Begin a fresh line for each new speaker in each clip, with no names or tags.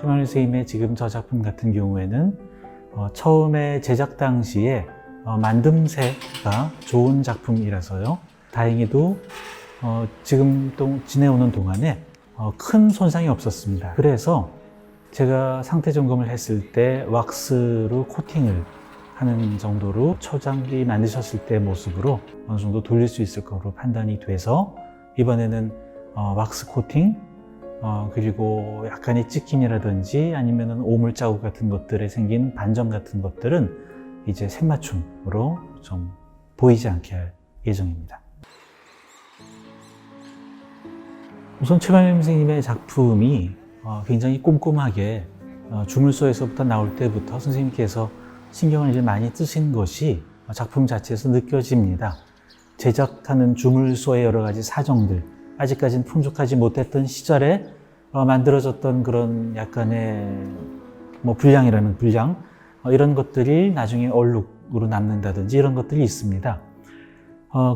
최만일 선생님의 지금 저 작품 같은 경우에는 처음에 제작 당시에 만듦새가 좋은 작품이라서요. 다행히도 지금 또 지내오는 동안에 큰 손상이 없었습니다. 그래서 제가 상태 점검을 했을 때 왁스로 코팅을 하는 정도로 초장기 만드셨을 때 모습으로 어느 정도 돌릴 수 있을 거로 판단이 돼서 이번에는 왁스 코팅 그리고 약간의 찍힘이라든지 아니면은 오물 자국 같은 것들에 생긴 반점 같은 것들은 이제 색맞춤으로 좀 보이지 않게 할 예정입니다. 우선 최만일 선생님의 작품이 굉장히 꼼꼼하게 주물소에서부터 나올 때부터 선생님께서 신경을 이제 많이 쓰신 것이 작품 자체에서 느껴집니다. 제작하는 주물소의 여러 가지 사정들, 아직까지는 풍족하지 못했던 시절에 만들어졌던 그런 약간의 불량이라는 불량, 이런 것들이 나중에 얼룩으로 남는다든지 이런 것들이 있습니다.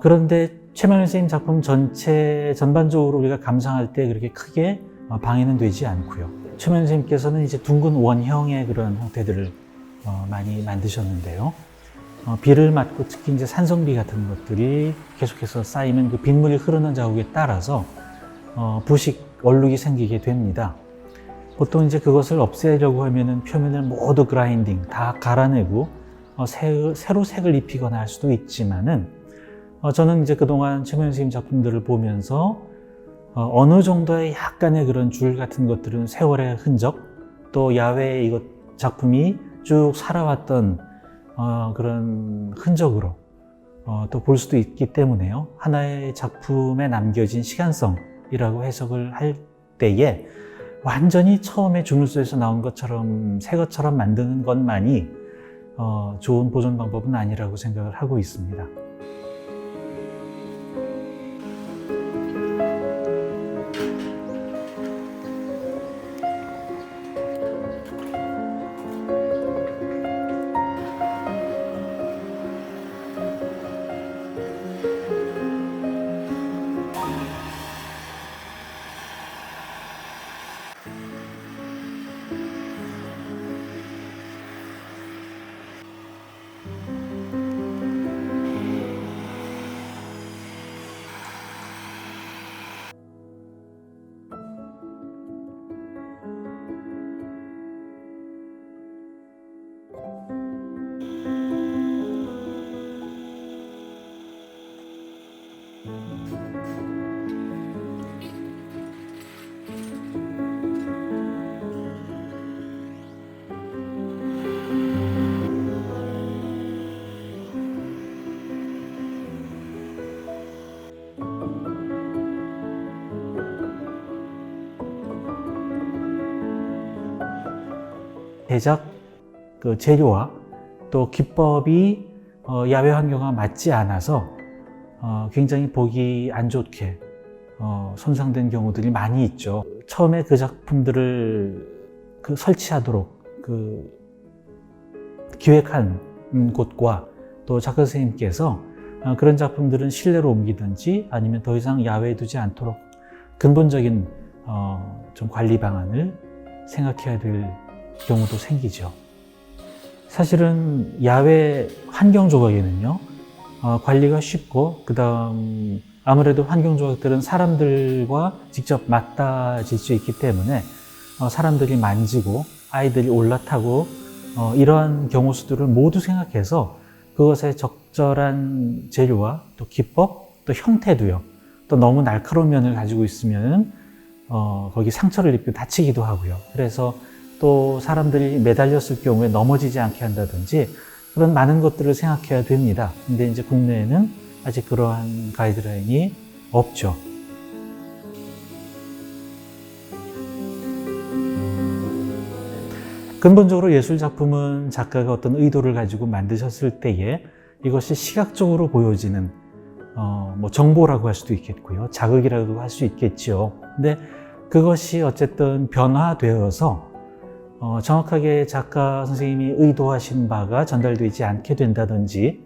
그런데 최만일 선생님 작품 전반적으로 우리가 감상할 때 그렇게 크게 방해는 되지 않고요. 최만일 선생님께서는 이제 둥근 원형의 그런 형태들을 많이 만드셨는데요. 비를 맞고 특히 이제 산성비 같은 것들이 계속해서 쌓이면 그 빗물이 흐르는 자국에 따라서 부식, 얼룩이 생기게 됩니다. 보통 이제 그것을 없애려고 하면은 표면을 모두 그라인딩, 다 갈아내고 새로 색을 입히거나 할 수도 있지만은 저는 이제 그동안 최만일 선생님 작품들을 보면서 어느 정도의 약간의 그런 줄 같은 것들은 세월의 흔적, 또 야외의 이것 작품이 쭉 살아왔던 그런 흔적으로 또 볼 수도 있기 때문에요. 하나의 작품에 남겨진 시간성이라고 해석을 할 때에 완전히 처음에 주물소에서 나온 것처럼 새 것처럼 만드는 것만이 좋은 보존 방법은 아니라고 생각을 하고 있습니다. 제작 재료와 또 기법이 야외 환경과 맞지 않아서 굉장히 보기 안 좋게 손상된 경우들이 많이 있죠. 처음에 그 작품들을 설치하도록 기획한 곳과 또 작가 선생님께서 그런 작품들은 실내로 옮기든지 아니면 더 이상 야외에 두지 않도록 근본적인 좀 관리 방안을 생각해야 될 경우도 생기죠. 사실은 야외 환경 조각에는요, 관리가 쉽고, 그 다음 아무래도 환경 조각들은 사람들과 직접 맞닿아질 수 있기 때문에 사람들이 만지고 아이들이 올라타고 이러한 경우 수들을 모두 생각해서 그것에 적절한 재료와 또 기법, 또 형태도요. 또 너무 날카로운 면을 가지고 있으면 거기 상처를 입고 다치기도 하고요. 그래서 또 사람들이 매달렸을 경우에 넘어지지 않게 한다든지 그런 많은 것들을 생각해야 됩니다. 근데 이제 국내에는 아직 그러한 가이드라인이 없죠. 근본적으로 예술 작품은 작가가 어떤 의도를 가지고 만드셨을 때에 이것이 시각적으로 보여지는 정보라고 할 수도 있겠고요. 자극이라고 할 수 있겠죠. 근데 그것이 어쨌든 변화되어서 정확하게 작가 선생님이 의도하신 바가 전달되지 않게 된다든지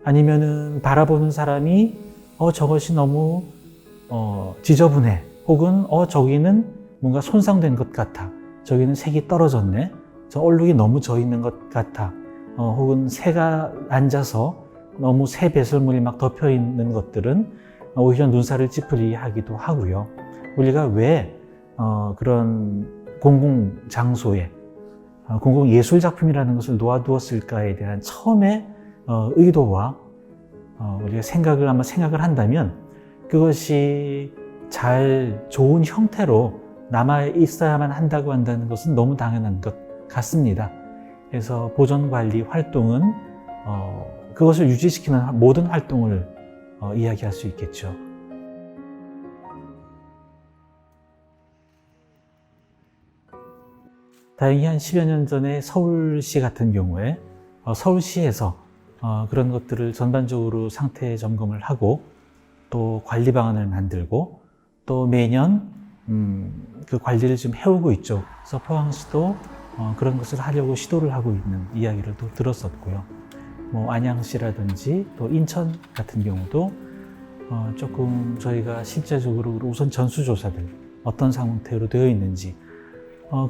아니면은 바라보는 사람이 저것이 너무 지저분해 혹은 저기는 뭔가 손상된 것 같아 저기는 색이 떨어졌네, 저 얼룩이 너무 져 있는 것 같아, 혹은 새가 앉아서 너무 새 배설물이 막 덮여 있는 것들은 오히려 눈살을 찌푸리게 하기도 하고요. 우리가 왜 그런 공공장소에 공공예술작품이라는 것을 놓아두었을까에 대한 처음에 의도와 우리가 생각을 한다면 그것이 잘 좋은 형태로 남아 있어야만 한다고 한다는 것은 너무 당연한 것 같습니다. 그래서 보존관리 활동은 그것을 유지시키는 모든 활동을 이야기할 수 있겠죠. 다행히 한 10여 년 전에 서울시 같은 경우에 서울시에서 그런 것들을 전반적으로 상태 점검을 하고 또 관리 방안을 만들고 또 매년 그 관리를 좀 해오고 있죠. 그래서 포항시도 그런 것을 하려고 시도를 하고 있는 이야기를 또 들었었고요. 뭐 안양시라든지 또 인천 같은 경우도 조금 저희가 실제적으로 우선 전수조사들 어떤 상태로 되어 있는지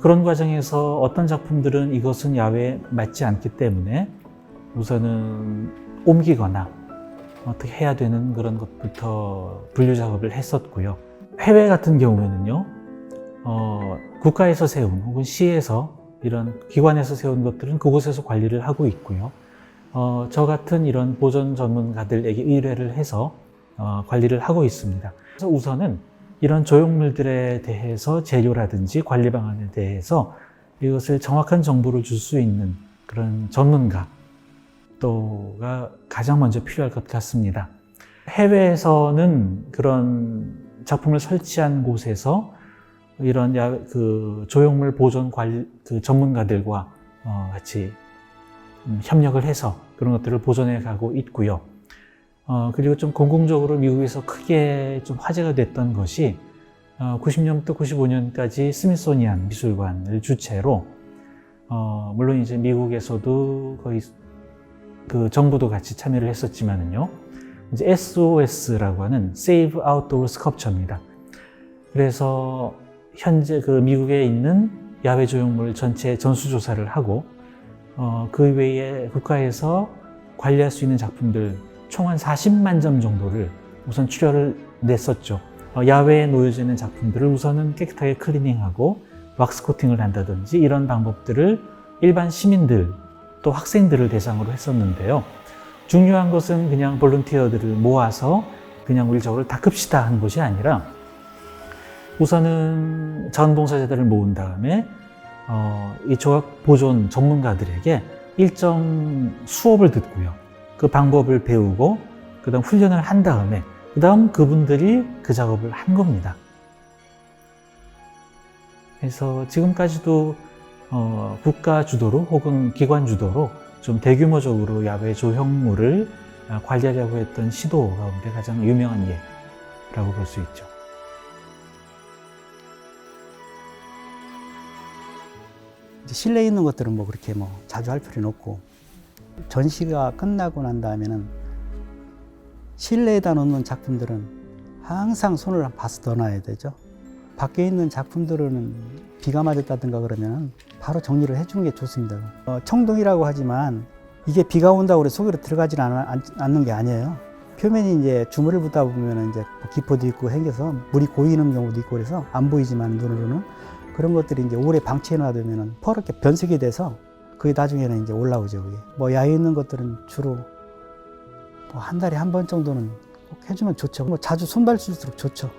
그런 과정에서 어떤 작품들은 이것은 야외에 맞지 않기 때문에 우선은 옮기거나 어떻게 해야 되는 그런 것부터 분류 작업을 했었고요. 해외 같은 경우에는요, 국가에서 세운 혹은 시에서 이런 기관에서 세운 것들은 그곳에서 관리를 하고 있고요. 저 같은 이런 보존 전문가들에게 의뢰를 해서 관리를 하고 있습니다. 그래서 우선은 이런 조형물들에 대해서 재료라든지 관리 방안에 대해서 이것을 정확한 정보를 줄 수 있는 그런 전문가 또가 가장 먼저 필요할 것 같습니다. 해외에서는 그런 작품을 설치한 곳에서 이런 그 조형물 보존 관리 그 전문가들과 같이 협력을 해서 그런 것들을 보존해 가고 있고요. 그리고 좀 공공적으로 미국에서 크게 좀 화제가 됐던 것이 90년부터 95년까지 스미소니안 미술관을 주체로 물론 이제 미국에서도 거의 그 정부도 같이 참여를 했었지만은요, 이제 SOS라고 하는 Save Outdoor Sculpture입니다. 그래서 현재 그 미국에 있는 야외 조형물 전체 전수조사를 하고 그 외에 국가에서 관리할 수 있는 작품들 총 한 40만 점 정도를 우선 출혈을 냈었죠. 야외에 놓여져 있는 작품들을 우선은 깨끗하게 클리닝하고 왁스 코팅을 한다든지 이런 방법들을 일반 시민들 또 학생들을 대상으로 했었는데요. 중요한 것은 그냥 볼런티어들을 모아서 그냥 우리 저거를 닦읍시다 한 것이 아니라 우선은 자원봉사자들을 모은 다음에 이 조각 보존 전문가들에게 일정 수업을 듣고요. 그 방법을 배우고 그다음 훈련을 한 다음에 그다음 그분들이 그 작업을 한 겁니다. 그래서 지금까지도 국가 주도로 혹은 기관 주도로 좀 대규모적으로 야외 조형물을 관리하려고 했던 시도 가운데 가장 유명한 예라고 볼 수 있죠.
실내에 있는 것들은 뭐 그렇게 자주 할 필요는 없고, 전시가 끝나고 난 다음에는 실내에다 놓는 작품들은 항상 손을 봐서 넣어놔야 되죠. 밖에 있는 작품들은 비가 맞았다든가 그러면 바로 정리를 해주는 게 좋습니다. 청동이라고 하지만 이게 비가 온다고 해서 속으로 들어가지는 않는 게 아니에요. 표면이 이제 주물을 붓다 보면 이제 기포도 있고 생겨서 물이 고이는 경우도 있고 그래서 안 보이지만 눈으로는 그런 것들이 이제 오래 방치해 놔두면 퍼렇게 변색이 돼서 그게 나중에는 이제 올라오죠. 그게. 야외에 있는 것들은 주로 한 달에 한 번 정도는 꼭 해주면 좋죠. 자주 손발쓸수록 좋죠.